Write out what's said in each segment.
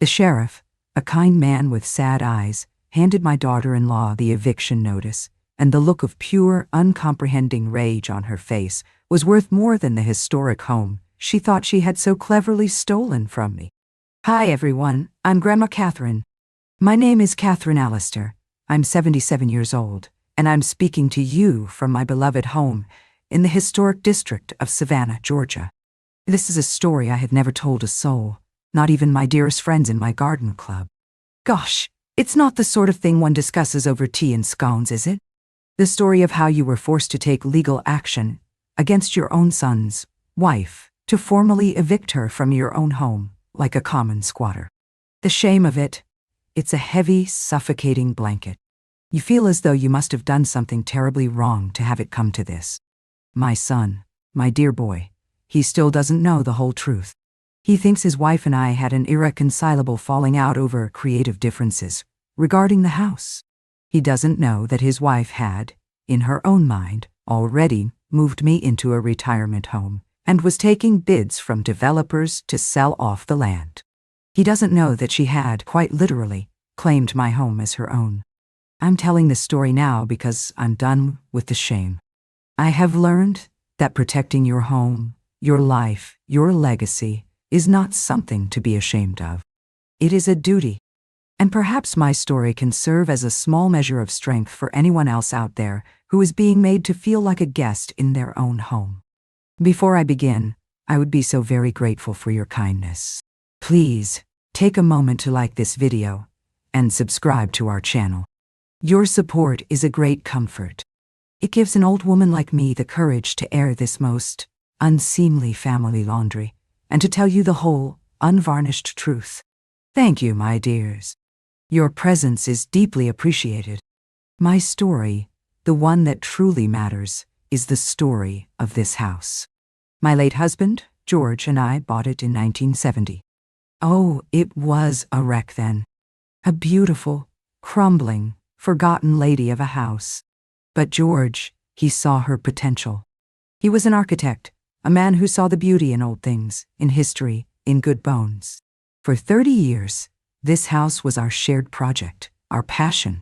The sheriff, a kind man with sad eyes, handed my daughter-in-law the eviction notice, and the look of pure, uncomprehending rage on her face was worth more than the historic home she thought she had so cleverly stolen from me. Hi everyone, I'm Grandma Katherine. My name is Catherine Allister. I'm 77 years old, and I'm speaking to you from my beloved home in the historic district of Savannah, Georgia. This is a story I had never told a soul, not even my dearest friends in my garden club. Gosh, it's not the sort of thing one discusses over tea and scones, is it? The story of how you were forced to take legal action against your own son's wife to formally evict her from your own home like a common squatter. The shame of it, it's a heavy, suffocating blanket. You feel as though you must have done something terribly wrong to have it come to this. My son, my dear boy, he still doesn't know the whole truth. He thinks his wife and I had an irreconcilable falling out over creative differences regarding the house. He doesn't know that his wife had, in her own mind, already moved me into a retirement home and was taking bids from developers to sell off the land. He doesn't know that she had, quite literally, claimed my home as her own. I'm telling this story now because I'm done with the shame. I have learned that protecting your home, your life, your legacy is not something to be ashamed of. It is a duty. And perhaps my story can serve as a small measure of strength for anyone else out there who is being made to feel like a guest in their own home. Before I begin, I would be so very grateful for your kindness. Please, take a moment to like this video and subscribe to our channel. Your support is a great comfort. It gives an old woman like me the courage to air this most unseemly family laundry and to tell you the whole, unvarnished truth. Thank you, my dears. Your presence is deeply appreciated. My story, the one that truly matters, is the story of this house. My late husband, George, and I bought it in 1970. Oh, it was a wreck then. A beautiful, crumbling, forgotten lady of a house. But George, he saw her potential. He was an architect, a man who saw the beauty in old things, in history, in good bones. For 30 years, this house was our shared project, our passion.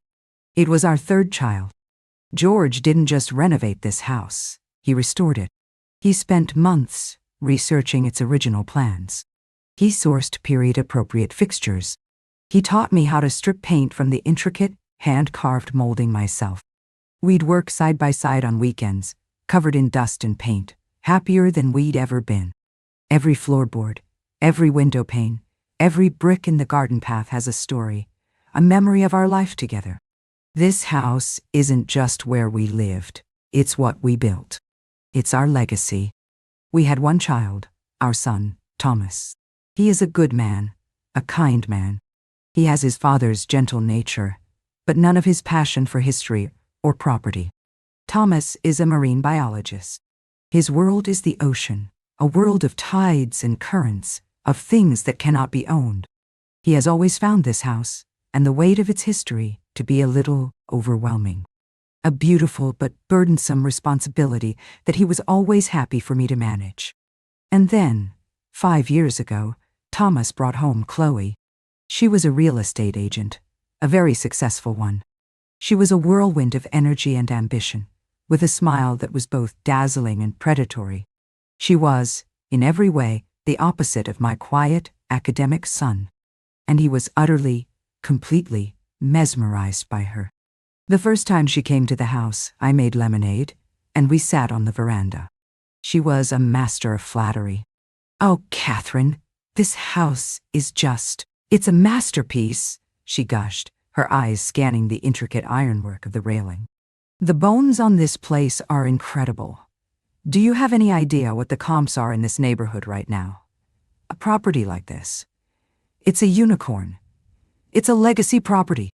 It was our third child. George didn't just renovate this house, he restored it. He spent months researching its original plans. He sourced period-appropriate fixtures. He taught me how to strip paint from the intricate, hand-carved molding myself. We'd work side by side on weekends, covered in dust and paint, happier than we'd ever been. Every floorboard, every window pane, every brick in the garden path has a story, a memory of our life together. This house isn't just where we lived, it's what we built. It's our legacy. We had one child, our son, Thomas. He is a good man, a kind man. He has his father's gentle nature, but none of his passion for history or property. Thomas is a marine biologist. His world is the ocean, a world of tides and currents, of things that cannot be owned. He has always found this house, and the weight of its history, to be a little overwhelming. A beautiful but burdensome responsibility that he was always happy for me to manage. And then, 5 years ago, Thomas brought home Chloe. She was a real estate agent, a very successful one. She was a whirlwind of energy and ambition, with a smile that was both dazzling and predatory. She was, in every way, the opposite of my quiet, academic son, and he was utterly, completely mesmerized by her. The first time she came to the house, I made lemonade, and we sat on the veranda. She was a master of flattery. "Oh, Catherine, this house is it's a masterpiece," she gushed, her eyes scanning the intricate ironwork of the railing. "The bones on this place are incredible. Do you have any idea what the comps are in this neighborhood right now? A property like this. It's a unicorn. It's a legacy property."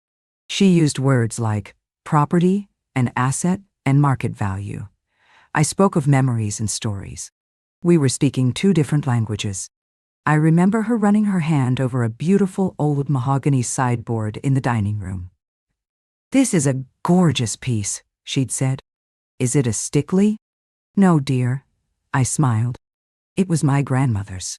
She used words like property, and asset, and market value. I spoke of memories and stories. We were speaking 2 different languages. I remember her running her hand over a beautiful old mahogany sideboard in the dining room. "This is a gorgeous piece," she'd said. "Is it a Stickley?" "No, dear," I smiled. "It was my grandmother's."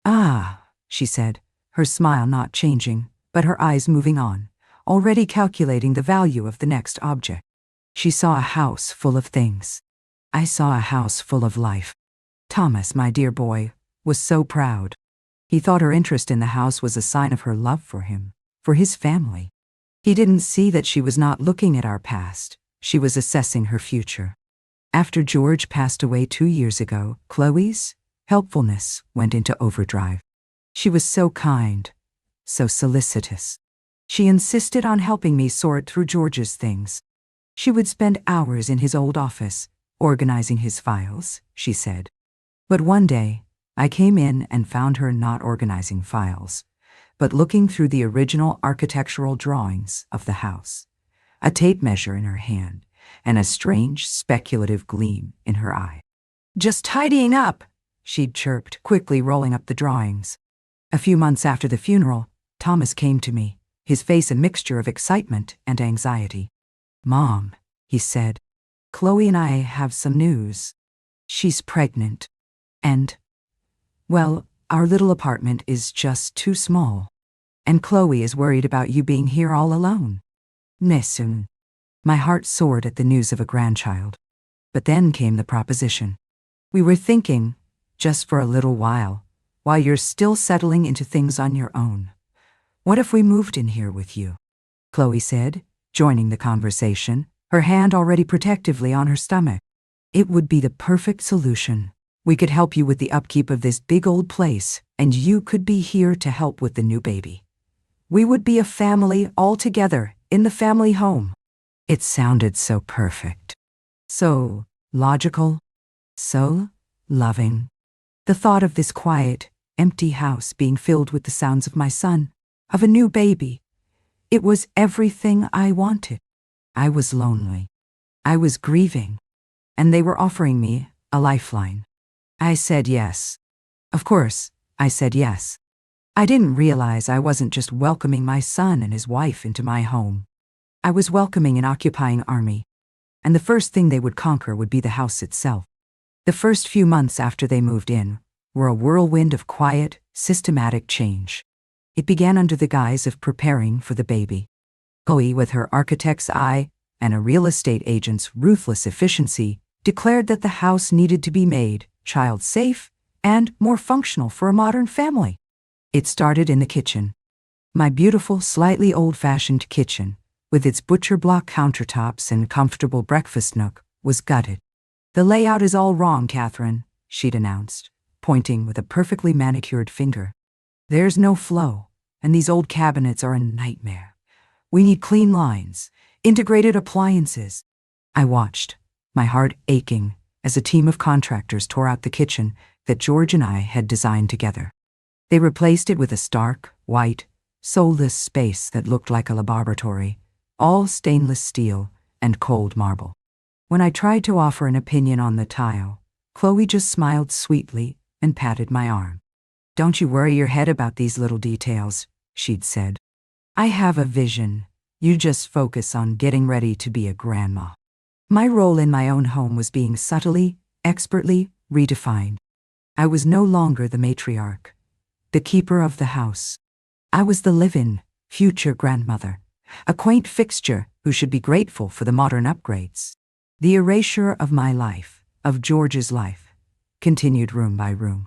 "Ah," she said, her smile not changing, but her eyes moving on, already calculating the value of the next object. She saw a house full of things. I saw a house full of life. Thomas, my dear boy, was so proud. He thought her interest in the house was a sign of her love for him, for his family. He didn't see that she was not looking at our past. She was assessing her future. After George passed away 2 years ago, Chloe's helpfulness went into overdrive. She was so kind, so solicitous. She insisted on helping me sort through George's things. She would spend hours in his old office, organizing his files, she said. But one day, I came in and found her not organizing files, but looking through the original architectural drawings of the house, a tape measure in her hand, and a strange, speculative gleam in her eye. "Just tidying up," she'd chirped, quickly rolling up the drawings. A few months after the funeral, Thomas came to me, his face a mixture of excitement and anxiety. "Mom," he said, "Chloe and I have some news. She's pregnant. And, well, our little apartment is just too small. And Chloe is worried about you being here all alone." Listen. My heart soared at the news of a grandchild. But then came the proposition. "We were thinking, just for a little while you're still settling into things on your own, what if we moved in here with you?" Chloe said, joining the conversation, her hand already protectively on her stomach. "It would be the perfect solution. We could help you with the upkeep of this big old place, and you could be here to help with the new baby. We would be a family all together in the family home." It sounded so perfect, so logical, so loving. The thought of this quiet, empty house being filled with the sounds of my son, of a new baby, it was everything I wanted. I was lonely. I was grieving. And they were offering me a lifeline. I said yes. Of course, I said yes. I didn't realize I wasn't just welcoming my son and his wife into my home. I was welcoming an occupying army, and the first thing they would conquer would be the house itself. The first few months after they moved in were a whirlwind of quiet, systematic change. It began under the guise of preparing for the baby. Chloe, with her architect's eye and a real estate agent's ruthless efficiency, declared that the house needed to be made child-safe and more functional for a modern family. It started in the kitchen. My beautiful, slightly old-fashioned kitchen, with its butcher block countertops and comfortable breakfast nook, was gutted. "The layout is all wrong, Catherine," she'd announced, pointing with a perfectly manicured finger. "There's no flow, and these old cabinets are a nightmare. We need clean lines, integrated appliances." I watched, my heart aching, as a team of contractors tore out the kitchen that George and I had designed together. They replaced it with a stark, white, soulless space that looked like a laboratory, all stainless steel and cold marble. When I tried to offer an opinion on the tile, Chloe just smiled sweetly and patted my arm. "Don't you worry your head about these little details," she'd said. "I have a vision. You just focus on getting ready to be a grandma." My role in my own home was being subtly, expertly redefined. I was no longer the matriarch, the keeper of the house. I was the live-in, future grandmother, a quaint fixture who should be grateful for the modern upgrades. The erasure of my life, of George's life, continued room by room.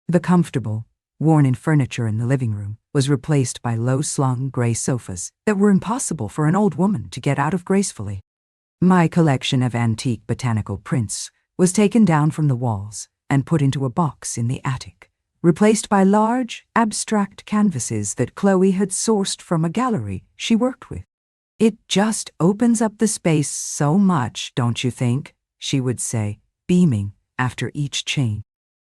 The comfortable, worn-in furniture in the living room was replaced by low-slung gray sofas that were impossible for an old woman to get out of gracefully. My collection of antique botanical prints was taken down from the walls and put into a box in the attic, replaced by large, abstract canvases that Chloe had sourced from a gallery she worked with. "It just opens up the space so much, don't you think?" she would say, beaming after each change.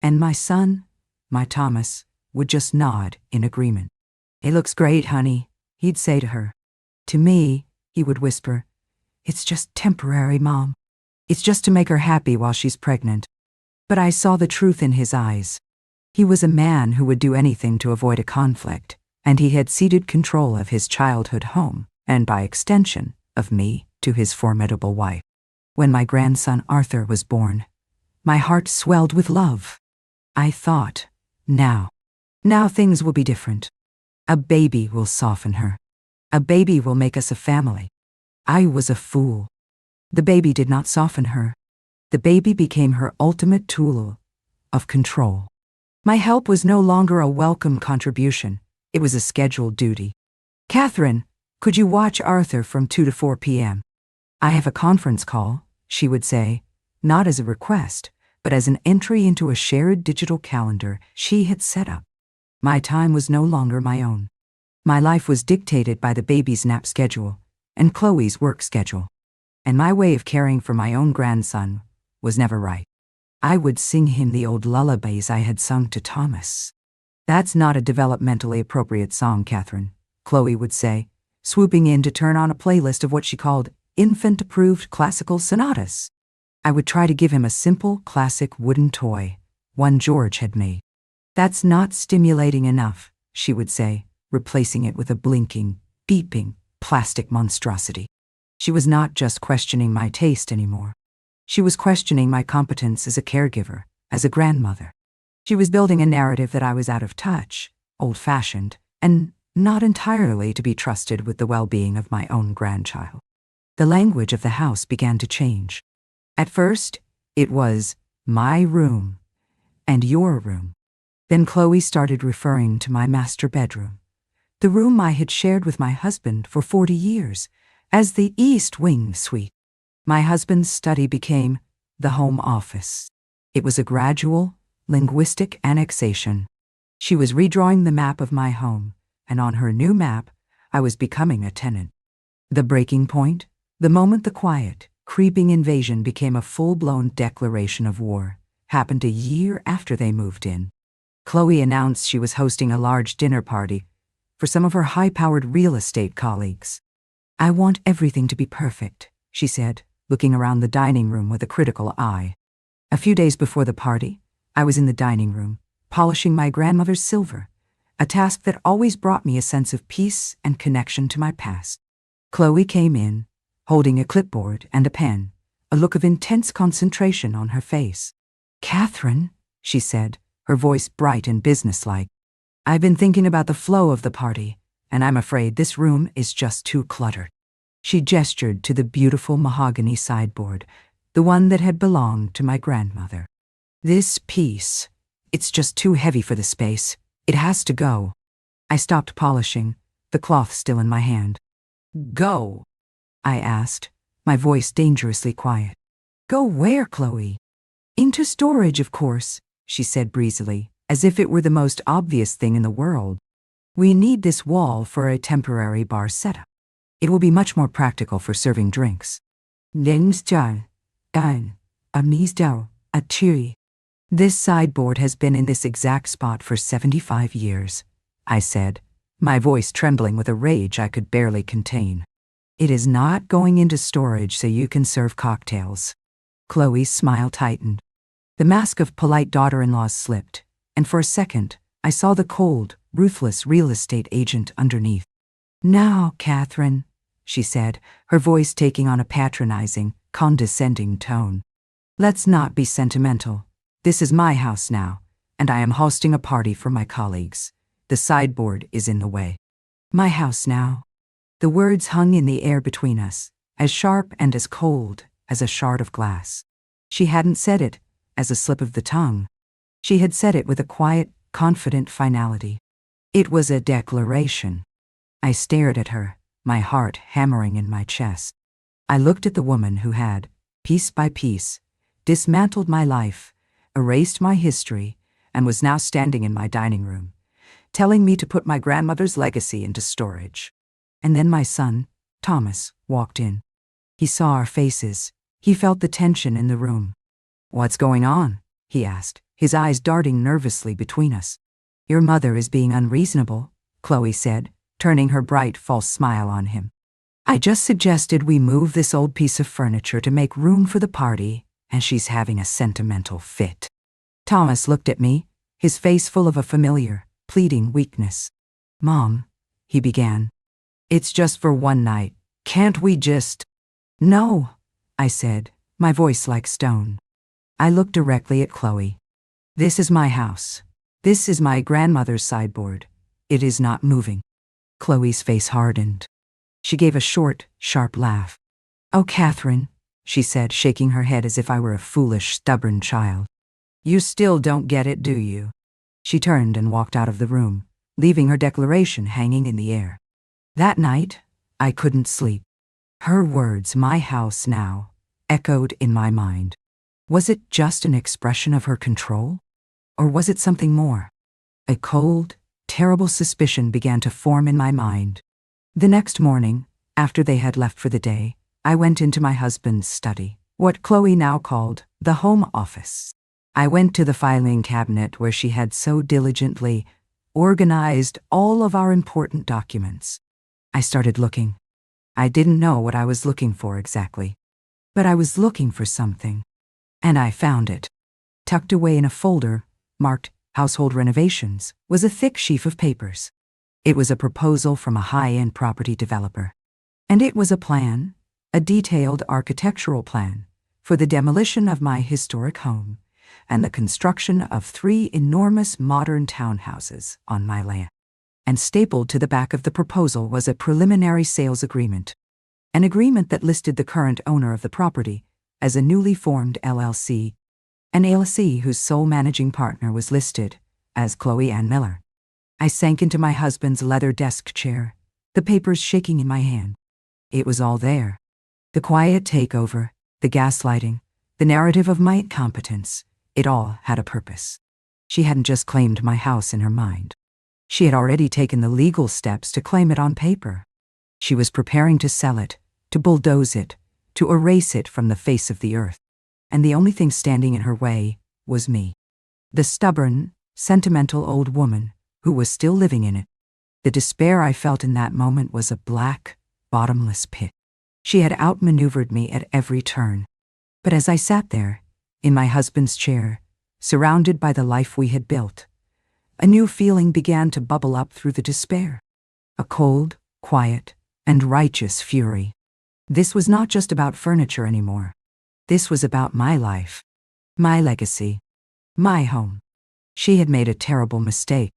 And my son, my Thomas, would just nod in agreement. "It looks great, honey," he'd say to her. To me, he would whisper, "It's just temporary, Mom. It's just to make her happy while she's pregnant." But I saw the truth in his eyes. He was a man who would do anything to avoid a conflict, and he had ceded control of his childhood home, and by extension, of me, to his formidable wife. When my grandson Arthur was born, my heart swelled with love. I thought, now things will be different. A baby will soften her. A baby will make us a family. I was a fool. The baby did not soften her. The baby became her ultimate tool of control. My help was no longer a welcome contribution. It was a scheduled duty. Catherine, could you watch Arthur from 2 to 4 p.m.? I have a conference call, she would say, not as a request, but as an entry into a shared digital calendar she had set up. My time was no longer my own. My life was dictated by the baby's nap schedule and Chloe's work schedule. And my way of caring for my own grandson was never right. I would sing him the old lullabies I had sung to Thomas. That's not a developmentally appropriate song, Catherine, Chloe would say, swooping in to turn on a playlist of what she called infant-approved classical sonatas. I would try to give him a simple, classic wooden toy, one George had made. That's not stimulating enough, she would say, replacing it with a blinking, beeping, plastic monstrosity. She was not just questioning my taste anymore. She was questioning my competence as a caregiver, as a grandmother. She was building a narrative that I was out of touch, old-fashioned, and not entirely to be trusted with the well-being of my own grandchild. The language of the house began to change. At first, it was my room and your room. Then Chloe started referring to my master bedroom, the room I had shared with my husband for 40 years, as the East Wing Suite. My husband's study became the home office. It was a gradual, linguistic annexation. She was redrawing the map of my home, and on her new map, I was becoming a tenant. The breaking point, the moment the quiet, creeping invasion became a full-blown declaration of war, happened a year after they moved in. Chloe announced she was hosting a large dinner party for some of her high-powered real estate colleagues. I want everything to be perfect, she said, looking around the dining room with a critical eye. A few days before the party, I was in the dining room, polishing my grandmother's silver, a task that always brought me a sense of peace and connection to my past. Chloe came in, holding a clipboard and a pen, a look of intense concentration on her face. "Catherine," she said, her voice bright and businesslike, "I've been thinking about the flow of the party, and I'm afraid this room is just too cluttered." She gestured to the beautiful mahogany sideboard, the one that had belonged to my grandmother. "This piece, it's just too heavy for the space. It has to go." I stopped polishing, the cloth still in my hand. "Go?" I asked, my voice dangerously quiet. "Go where, Chloe?" "Into storage, of course," she said breezily, as if it were the most obvious thing in the world. "We need this wall for a temporary bar setup. It will be much more practical for serving drinks." This sideboard has been in this exact spot for 75 years, I said, my voice trembling with a rage I could barely contain. "It is not going into storage so you can serve cocktails." Chloe's smile tightened. The mask of polite daughter-in-law slipped, and for a second, I saw the cold, ruthless real estate agent underneath. "Now, Catherine," she said, her voice taking on a patronizing, condescending tone. "Let's not be sentimental. This is my house now, and I am hosting a party for my colleagues. The sideboard is in the way." My house now. The words hung in the air between us, as sharp and as cold as a shard of glass. She hadn't said it as a slip of the tongue. She had said it with a quiet, confident finality. It was a declaration. I stared at her, my heart hammering in my chest. I looked at the woman who had, piece by piece, dismantled my life, erased my history, and was now standing in my dining room, telling me to put my grandmother's legacy into storage. And then my son, Thomas, walked in. He saw our faces. He felt the tension in the room. "What's going on?" he asked, his eyes darting nervously between us. "Your mother is being unreasonable," Chloe said, turning her bright, false smile on him. "I just suggested we move this old piece of furniture to make room for the party, and she's having a sentimental fit." Thomas looked at me, his face full of a familiar, pleading weakness. "Mom," he began. "It's just for one night. Can't we just—" "No," I said, my voice like stone. I looked directly at Chloe. "This is my house. This is my grandmother's sideboard. It is not moving. Chloe's face hardened. She gave a short, sharp laugh. Oh, Katherine, she said, shaking her head as if I were a foolish, stubborn child. You still don't get it, do you? She turned and walked out of the room, leaving her declaration hanging in the air. That night, I couldn't sleep. Her words, "my house now," echoed in my mind. Was it just an expression of her control? Or was it something more? A cold, terrible suspicion began to form in my mind. The next morning, after they had left for the day, I went into my husband's study, what Chloe now called the home office. I went to the filing cabinet where she had so diligently organized all of our important documents. I started looking. I didn't know what I was looking for exactly, but I was looking for something, and I found it. Tucked away in a folder marked Household Renovations was a thick sheaf of papers. It was a proposal from a high-end property developer, and it was a plan, a detailed architectural plan, for the demolition of my historic home and the construction of 3 enormous modern townhouses on my land. And stapled to the back of the proposal was a preliminary sales agreement, an agreement that listed the current owner of the property as a newly formed LLC, an LLC whose sole managing partner was listed as Chloe Ann Miller. I sank into my husband's leather desk chair, the papers shaking in my hand. It was all there. The quiet takeover, the gaslighting, the narrative of my incompetence, it all had a purpose. She hadn't just claimed my house in her mind. She had already taken the legal steps to claim it on paper. She was preparing to sell it, to bulldoze it, to erase it from the face of the earth. And the only thing standing in her way was me. The stubborn, sentimental old woman who was still living in it. The despair I felt in that moment was a black, bottomless pit. She had outmaneuvered me at every turn. But as I sat there, in my husband's chair, surrounded by the life we had built, a new feeling began to bubble up through the despair. A cold, quiet, and righteous fury. This was not just about furniture anymore. This was about my life, my legacy, my home. She had made a terrible mistake.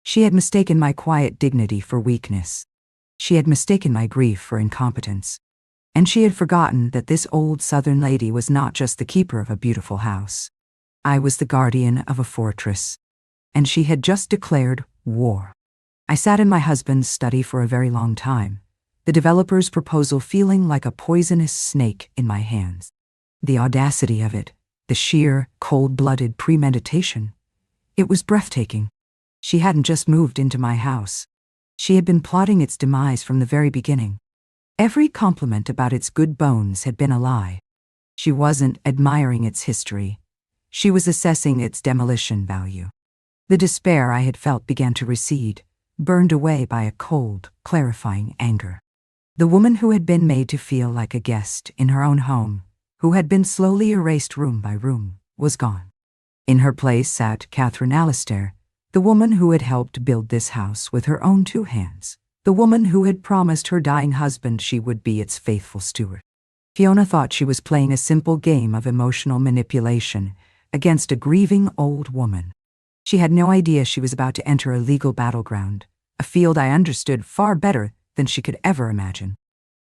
She had mistaken my quiet dignity for weakness. She had mistaken my grief for incompetence. And she had forgotten that this old Southern lady was not just the keeper of a beautiful house. I was the guardian of a fortress. And she had just declared war. I sat in my husband's study for a very long time, the developer's proposal feeling like a poisonous snake in my hands. The audacity of it, the sheer, cold-blooded premeditation. It was breathtaking. She hadn't just moved into my house. She had been plotting its demise from the very beginning. Every compliment about its good bones had been a lie. She wasn't admiring its history. She was assessing its demolition value. The despair I had felt began to recede, burned away by a cold, clarifying anger. The woman who had been made to feel like a guest in her own home, who had been slowly erased room by room, was gone. In her place sat Catherine Alistair, the woman who had helped build this house with her own 2 hands, the woman who had promised her dying husband she would be its faithful steward. Fiona thought she was playing a simple game of emotional manipulation against a grieving old woman. She had no idea she was about to enter a legal battleground, a field I understood far better than she could ever imagine.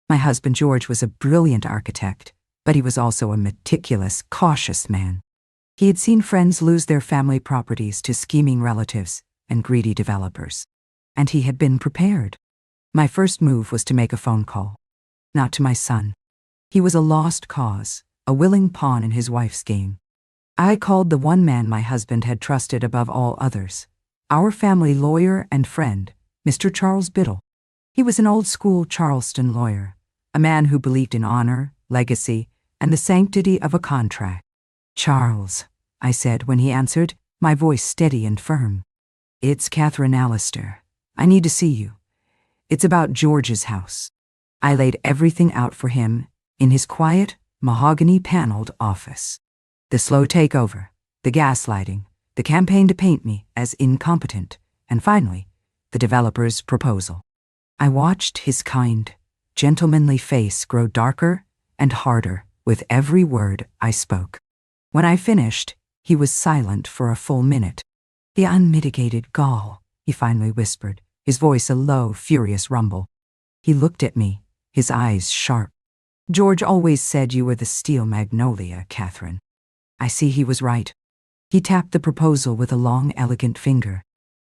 My husband George was a brilliant architect, but he was also a meticulous, cautious man. He had seen friends lose their family properties to scheming relatives and greedy developers, and he had been prepared. My first move was to make a phone call, not to my son. He was a lost cause, a willing pawn in his wife's game. I called the one man my husband had trusted above all others, our family lawyer and friend, Mr. Charles Biddle. He was an old-school Charleston lawyer, a man who believed in honor, legacy, and the sanctity of a contract. "Charles," I said when he answered, my voice steady and firm. "It's Catherine Alistair. I need to see you. It's about George's house." I laid everything out for him in his quiet, mahogany-paneled office. The slow takeover, the gaslighting, the campaign to paint me as incompetent, and finally, the developer's proposal. I watched his kind, gentlemanly face grow darker and harder with every word I spoke. When I finished, he was silent for a full minute. "The unmitigated gall," he finally whispered, his voice a low, furious rumble. He looked at me, his eyes sharp. "George always said you were the steel magnolia, Katherine." I see he was right. He tapped the proposal with a long, elegant finger.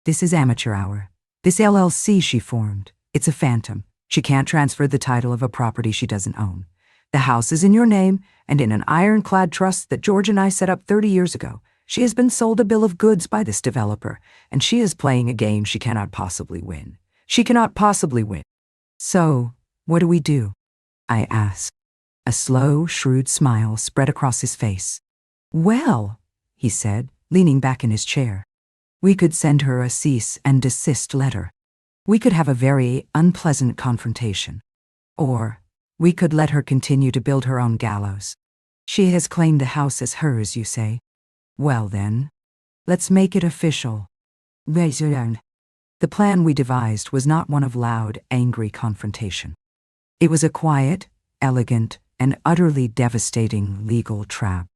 "This is amateur hour. This LLC she formed, it's a phantom. She can't transfer the title of a property she doesn't own. The house is in your name and in an ironclad trust that George and I set up 30 years ago. She has been sold a bill of goods by this developer, and she is playing a game she cannot possibly win. She cannot possibly win." "So, what do we do?" I asked. A slow, shrewd smile spread across his face. "Well," he said, leaning back in his chair, "we could send her a cease and desist letter. We could have a very unpleasant confrontation. Or we could let her continue to build her own gallows. She has claimed the house as hers, you say? Well then, let's make it official." The plan we devised was not one of loud, angry confrontation. It was a quiet, elegant, and utterly devastating legal trap.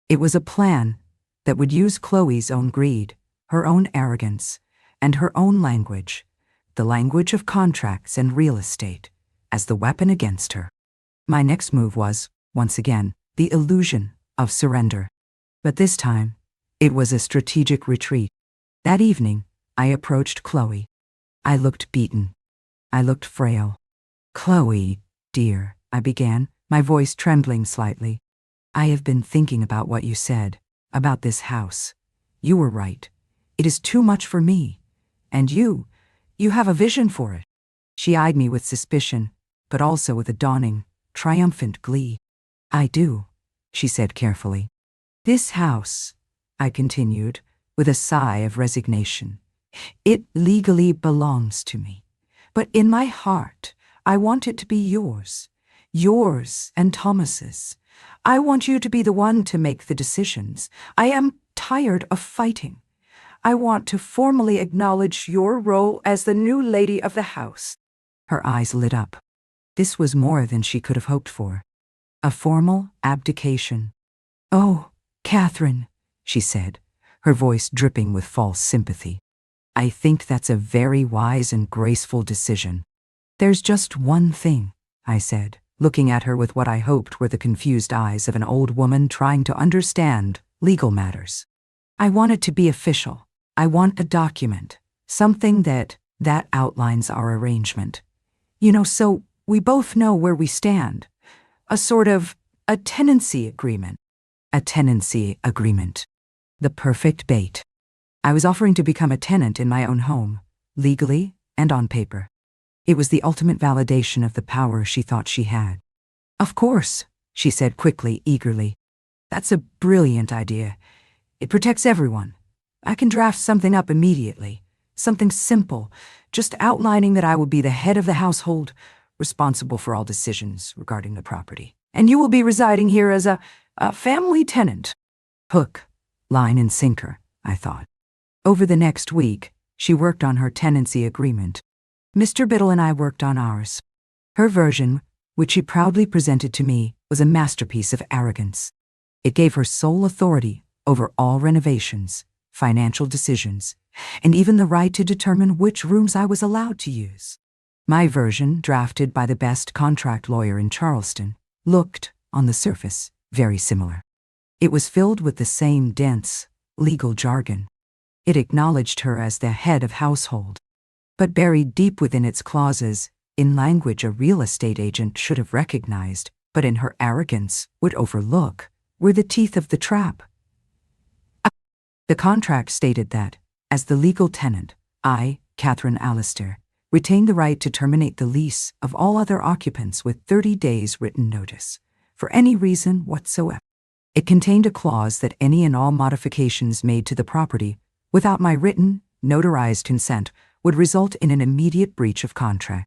It was a plan that would use Chloe's own greed, her own arrogance, and her own language, the language of contracts and real estate, as the weapon against her. My next move was, once again, the illusion of surrender. But this time, it was a strategic retreat. That evening, I approached Chloe. I looked beaten. I looked frail. "Chloe, dear," I began, my voice trembling slightly. "I have been thinking about what you said, about this house. You were right. It is too much for me. And you have a vision for it." She eyed me with suspicion, but also with a dawning, triumphant glee. "I do," she said carefully. "This house," I continued, with a sigh of resignation, "it legally belongs to me. But in my heart, I want it to be yours. Yours and Thomas's. I want you to be the one to make the decisions. I am tired of fighting. I want to formally acknowledge your role as the new lady of the house." Her eyes lit up. This was more than she could have hoped for. A formal abdication. "Oh, Katherine," she said, her voice dripping with false sympathy. "I think that's a very wise and graceful decision." "There's just one thing," I said, looking at her with what I hoped were the confused eyes of an old woman trying to understand legal matters. "I want it to be official. I want a document, something that outlines our arrangement. So we both know where we stand. A sort of a tenancy agreement." A tenancy agreement. The perfect bait. I was offering to become a tenant in my own home, legally and on paper. It was the ultimate validation of the power she thought she had. "Of course," she said quickly, eagerly. "That's a brilliant idea. It protects everyone. I can draft something up immediately. Something simple, just outlining that I will be the head of the household, responsible for all decisions regarding the property. And you will be residing here as a family tenant." Hook, line and sinker, I thought. Over the next week, she worked on her tenancy agreement. Mr. Biddle and I worked on ours. Her version, which she proudly presented to me, was a masterpiece of arrogance. It gave her sole authority over all renovations, financial decisions, and even the right to determine which rooms I was allowed to use. My version, drafted by the best contract lawyer in Charleston, looked, on the surface, very similar. It was filled with the same dense, legal jargon. It acknowledged her as the head of household. But buried deep within its clauses, in language a real estate agent should have recognized, but in her arrogance would overlook, were the teeth of the trap. The contract stated that, as the legal tenant, I, Katherine Allister, retain the right to terminate the lease of all other occupants with 30 days written notice, for any reason whatsoever. It contained a clause that any and all modifications made to the property, without my written, notarized consent, would result in an immediate breach of contract.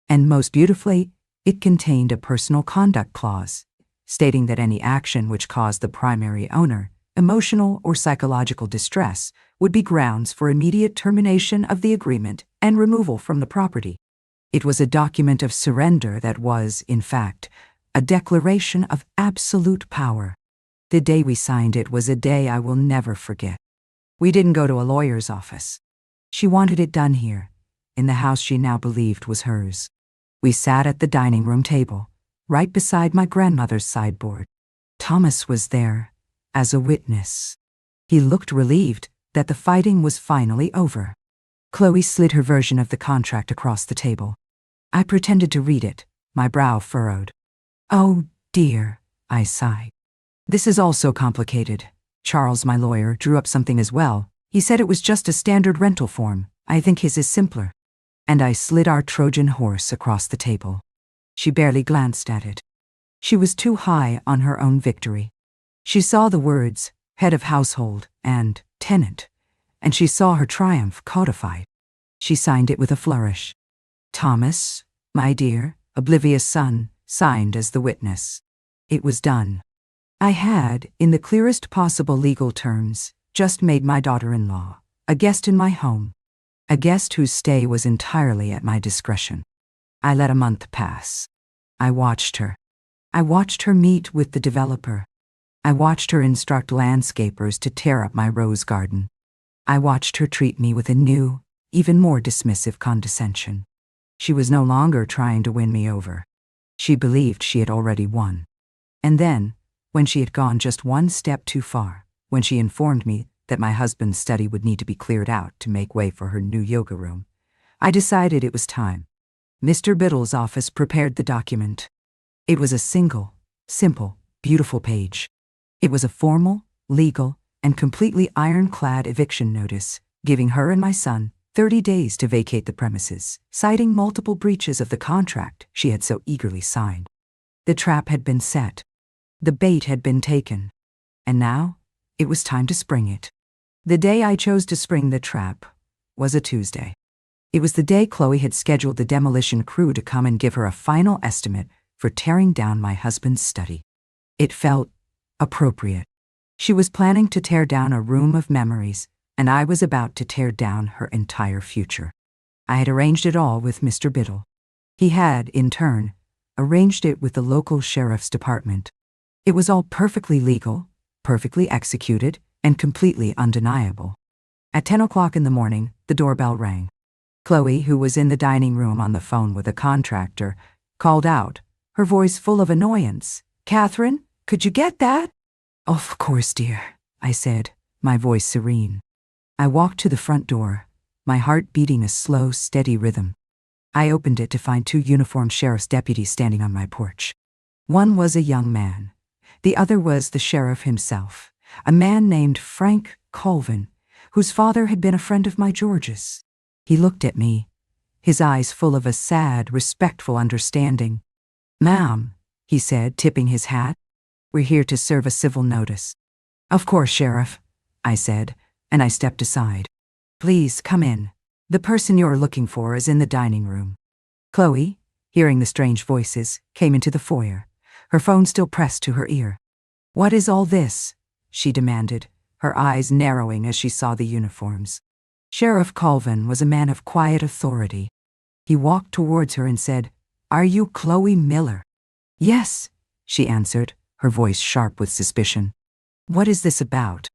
And most beautifully, it contained a personal conduct clause, stating that any action which caused the primary owner emotional or psychological distress would be grounds for immediate termination of the agreement and removal from the property. It was a document of surrender that was, in fact, a declaration of absolute power. The day we signed it was a day I will never forget. We didn't go to a lawyer's office. She wanted it done here, in the house she now believed was hers. We sat at the dining room table, right beside my grandmother's sideboard. Thomas was there, as a witness. He looked relieved that the fighting was finally over. Chloe slid her version of the contract across the table. I pretended to read it, my brow furrowed. "Oh, dear," I sighed. "This is all so complicated." Charles, my lawyer, drew up something as well. He said it was just a standard rental form. I think his is simpler. And I slid our Trojan horse across the table. She barely glanced at it. She was too high on her own victory. She saw the words, head of household, and tenant, and she saw her triumph codified. She signed it with a flourish. Thomas, my dear, oblivious son, signed as the witness. It was done. I had, in the clearest possible legal terms, just made my daughter-in-law a guest in my home, a guest whose stay was entirely at my discretion. I let a month pass. I watched her. I watched her meet with the developer. I watched her instruct landscapers to tear up my rose garden. I watched her treat me with a new, even more dismissive condescension. She was no longer trying to win me over. She believed she had already won. And then, when she had gone just one step too far, when she informed me that my husband's study would need to be cleared out to make way for her new yoga room, I decided it was time. Mr. Biddle's office prepared the document. It was a single, simple, beautiful page. It was a formal, legal, and completely ironclad eviction notice, giving her and my son 30 days to vacate the premises, citing multiple breaches of the contract she had so eagerly signed. The trap had been set. The bait had been taken. And now, it was time to spring it. The day I chose to spring the trap was a Tuesday. It was the day Chloe had scheduled the demolition crew to come and give her a final estimate for tearing down my husband's study. It felt appropriate. She was planning to tear down a room of memories, and I was about to tear down her entire future. I had arranged it all with Mr. Biddle. He had, in turn, arranged it with the local sheriff's department. It was all perfectly legal, perfectly executed, and completely undeniable. At 10 o'clock in the morning, the doorbell rang. Chloe, who was in the dining room on the phone with a contractor, called out, her voice full of annoyance, "Katherine, could you get that?" "Of course, dear," I said, my voice serene. I walked to the front door, my heart beating a slow, steady rhythm. I opened it to find 2 uniformed sheriff's deputies standing on my porch. One was a young man. The other was the sheriff himself, a man named Frank Colvin, whose father had been a friend of my George's. He looked at me, his eyes full of a sad, respectful understanding. "Ma'am," he said, tipping his hat, "we're here to serve a civil notice." "Of course, Sheriff," I said, and I stepped aside. "Please come in. The person you're looking for is in the dining room." Chloe, hearing the strange voices, came into the foyer, her phone still pressed to her ear. "What is all this?" she demanded, her eyes narrowing as she saw the uniforms. Sheriff Colvin was a man of quiet authority. He walked towards her and said, "Are you Chloe Miller?" "Yes," she answered, her voice sharp with suspicion. "What is this about?"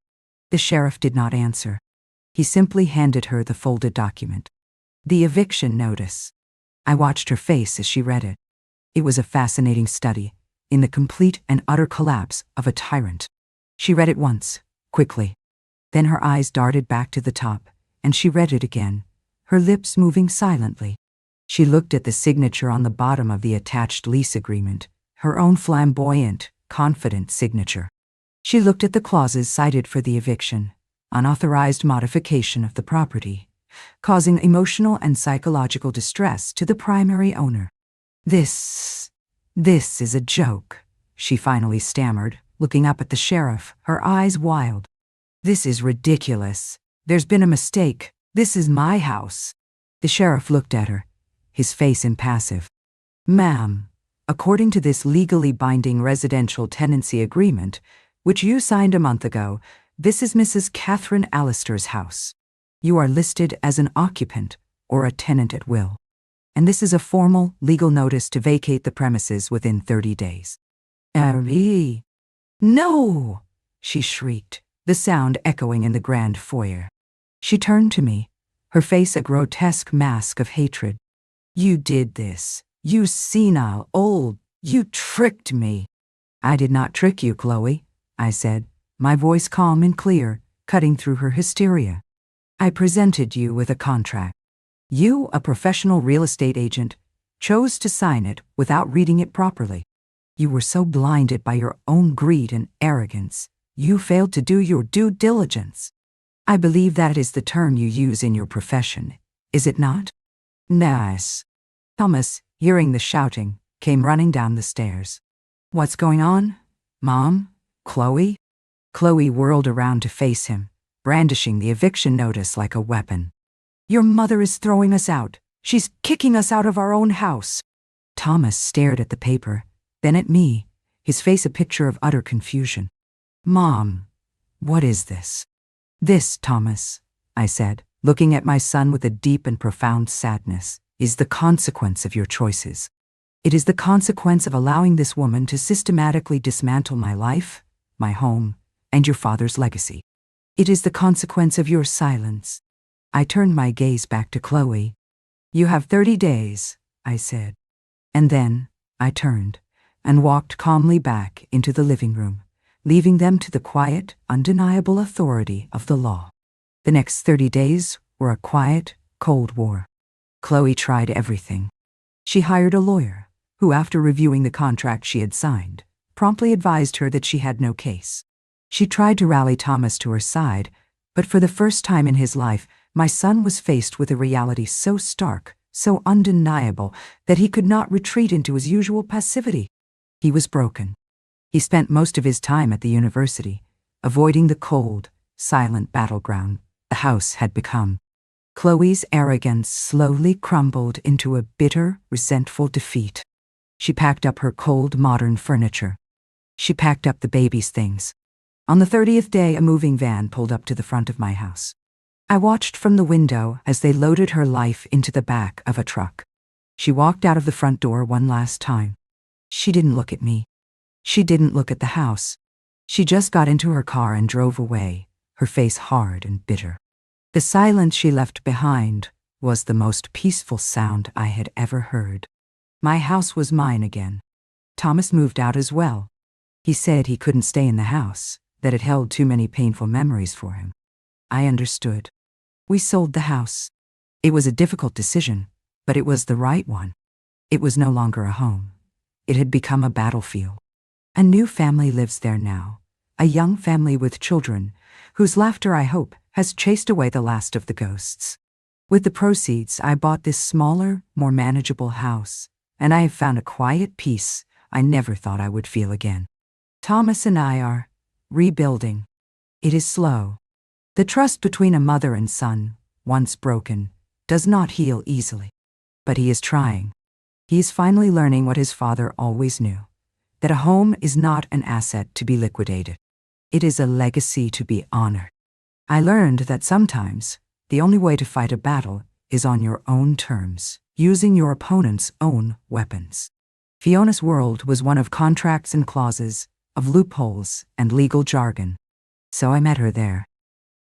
The sheriff did not answer. He simply handed her the folded document. The eviction notice. I watched her face as she read it. It was a fascinating study in the complete and utter collapse of a tyrant. She read it once, quickly. Then her eyes darted back to the top, and she read it again, her lips moving silently. She looked at the signature on the bottom of the attached lease agreement, her own flamboyant, confident signature. She looked at the clauses cited for the eviction, unauthorized modification of the property, causing emotional and psychological distress to the primary owner. This is a joke," she finally stammered, looking up at the sheriff, her eyes wild. "This is ridiculous. There's been a mistake. This is my house." The sheriff looked at her, his face impassive. "Ma'am, according to this legally binding residential tenancy agreement, which you signed a month ago, this is Mrs. Katherine Allister's house. You are listed as an occupant or a tenant at will. And this is a formal legal notice to vacate the premises within 30 days. "No!" she shrieked, the sound echoing in the grand foyer. She turned to me, her face a grotesque mask of hatred. "You did this. You senile old. You tricked me." "I did not trick you, Chloe," I said, my voice calm and clear, cutting through her hysteria. "I presented you with a contract. You, a professional real estate agent, chose to sign it without reading it properly. You were so blinded by your own greed and arrogance, you failed to do your due diligence. I believe that is the term you use in your profession, is it not?" "Nice." Thomas, hearing the shouting, came running down the stairs. "What's going on? Mom? Chloe?" Chloe whirled around to face him, brandishing the eviction notice like a weapon. "Your mother is throwing us out. She's kicking us out of our own house." Thomas stared at the paper, then at me, his face a picture of utter confusion. "Mom, what is this?" "This, Thomas," I said, looking at my son with a deep and profound sadness, "is the consequence of your choices. It is the consequence of allowing this woman to systematically dismantle my life, my home, and your father's legacy. It is the consequence of your silence." I turned my gaze back to Chloe. "You have 30 days, I said. And then I turned and walked calmly back into the living room, leaving them to the quiet, undeniable authority of the law. The next 30 days were a quiet, cold war. Chloe tried everything. She hired a lawyer, who, after reviewing the contract she had signed, promptly advised her that she had no case. She tried to rally Thomas to her side, but for the first time in his life, my son was faced with a reality so stark, so undeniable, that he could not retreat into his usual passivity. He was broken. He spent most of his time at the university, avoiding the cold, silent battleground the house had become. Chloe's arrogance slowly crumbled into a bitter, resentful defeat. She packed up her cold, modern furniture. She packed up the baby's things. On the 30th day, a moving van pulled up to the front of my house. I watched from the window as they loaded her life into the back of a truck. She walked out of the front door one last time. She didn't look at me. She didn't look at the house. She just got into her car and drove away, her face hard and bitter. The silence she left behind was the most peaceful sound I had ever heard. My house was mine again. Thomas moved out as well. He said he couldn't stay in the house, that it held too many painful memories for him. I understood. We sold the house. It was a difficult decision, but it was the right one. It was no longer a home. It had become a battlefield. A new family lives there now, a young family with children, whose laughter, I hope, has chased away the last of the ghosts. With the proceeds, I bought this smaller, more manageable house, and I have found a quiet peace I never thought I would feel again. Thomas and I are rebuilding. It is slow. The trust between a mother and son, once broken, does not heal easily. But he is trying. He is finally learning what his father always knew, that a home is not an asset to be liquidated. It is a legacy to be honored. I learned that sometimes the only way to fight a battle is on your own terms, using your opponent's own weapons. Fiona's world was one of contracts and clauses, of loopholes and legal jargon. So I met her there.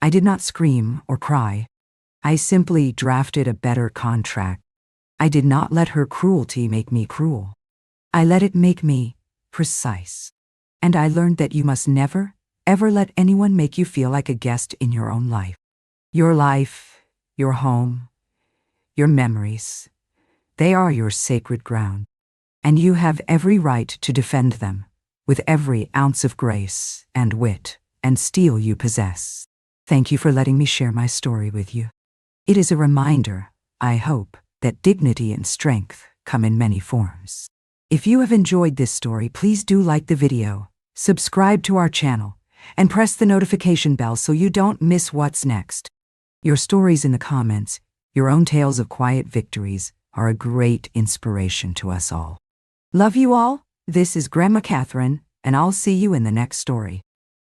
I did not scream or cry. I simply drafted a better contract. I did not let her cruelty make me cruel. I let it make me precise. And I learned that you must never, ever let anyone make you feel like a guest in your own life. Your life, your home, your memories, they are your sacred ground. And you have every right to defend them with every ounce of grace and wit and steel you possess. Thank you for letting me share my story with you. It is a reminder, I hope, that dignity and strength come in many forms. If you have enjoyed this story, please do like the video, subscribe to our channel, and press the notification bell so you don't miss what's next. Your stories in the comments, your own tales of quiet victories, are a great inspiration to us all. Love you all. This is Grandma Katherine, and I'll see you in the next story.